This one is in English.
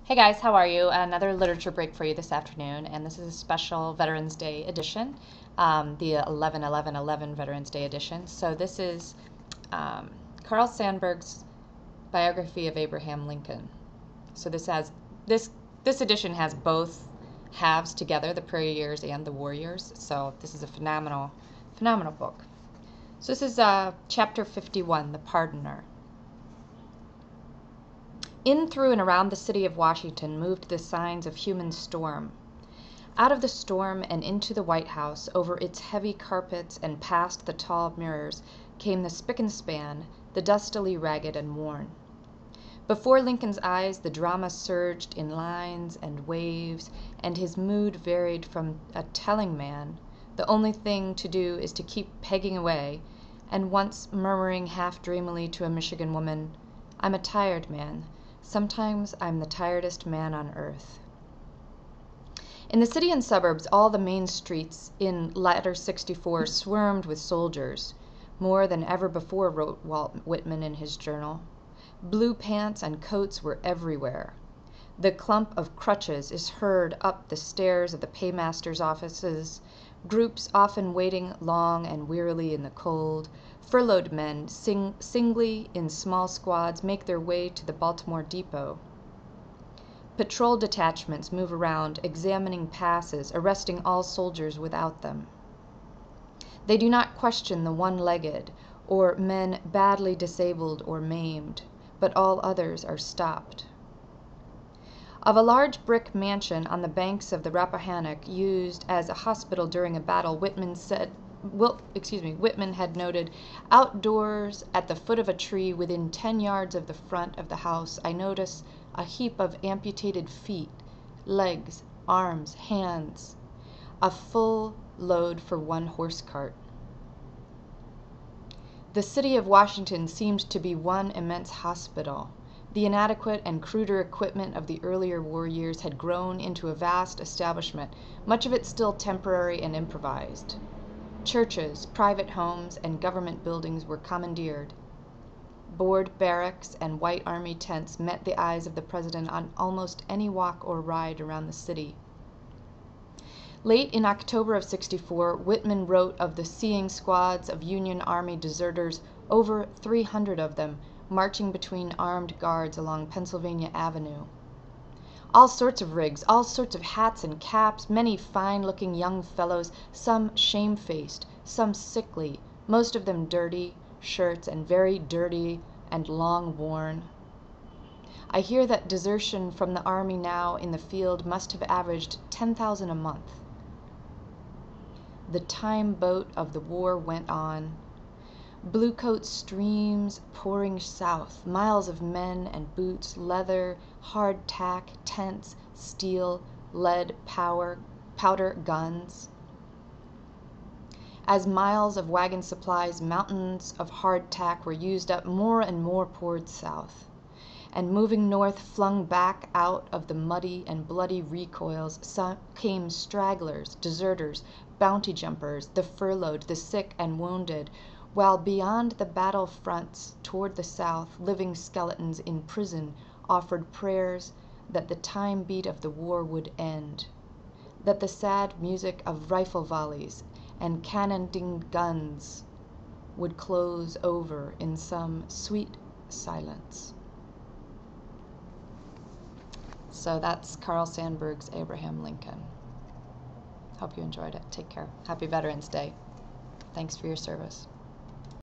Hey guys, how are you? Another literature break for you this afternoon, and this is a special Veterans Day edition, the 11-11-11 Veterans Day edition. So this is Carl Sandburg's biography of Abraham Lincoln. So this edition has both halves together, the Prairie Years and the War Years. So this is a phenomenal book. So this is chapter 51, The Pardoner. In, through, and around the city of Washington moved the signs of human storm. Out of the storm and into the White House, over its heavy carpets and past the tall mirrors, came the spick and span, the dustily ragged and worn. Before Lincoln's eyes the drama surged in lines and waves, and his mood varied from a telling man, the only thing to do is to keep pegging away, and once murmuring half dreamily to a Michigan woman, "I'm a tired man. Sometimes I'm the tiredest man on earth." In the city and suburbs, all the main streets in Ladder 64 swarmed with soldiers, more than ever before, wrote Walt Whitman in his journal. Blue pants and coats were everywhere. The clump of crutches is heard up the stairs of the paymasters' offices, groups often waiting long and wearily in the cold. Furloughed men, singly in small squads, make their way to the Baltimore depot. Patrol detachments move around, examining passes, arresting all soldiers without them. They do not question the one-legged, or men badly disabled or maimed, but all others are stopped. Of a large brick mansion on the banks of the Rappahannock, used as a hospital during a battle, Whitman had noted, "Outdoors, at the foot of a tree, within 10 yards of the front of the house, I notice a heap of amputated feet, legs, arms, hands, a full load for one horse cart." The city of Washington seemed to be one immense hospital. The inadequate and cruder equipment of the earlier war years had grown into a vast establishment, much of it still temporary and improvised. Churches, private homes, and government buildings were commandeered. Board barracks and white army tents met the eyes of the president on almost any walk or ride around the city. Late in October of '64, Whitman wrote of the seeing squads of Union Army deserters, over 300 of them, marching between armed guards along Pennsylvania Avenue. All sorts of rigs, all sorts of hats and caps, many fine-looking young fellows, some shamefaced, some sickly, most of them dirty shirts and very dirty and long worn. I hear that desertion from the army now in the field must have averaged 10,000 a month. The time boat of the war went on. Bluecoat streams pouring south, miles of men and boots, leather, hardtack, tents, steel, lead, powder, guns. As miles of wagon supplies, mountains of hardtack were used up, more and more poured south, and moving north, flung back out of the muddy and bloody recoils, came stragglers, deserters, bounty jumpers, the furloughed, the sick and wounded, while beyond the battle fronts, toward the south, living skeletons in prison offered prayers that the time beat of the war would end, that the sad music of rifle volleys and cannonading guns would close over in some sweet silence. So that's Carl Sandburg's Abraham Lincoln. Hope you enjoyed it. Take care. Happy Veterans Day. Thanks for your service.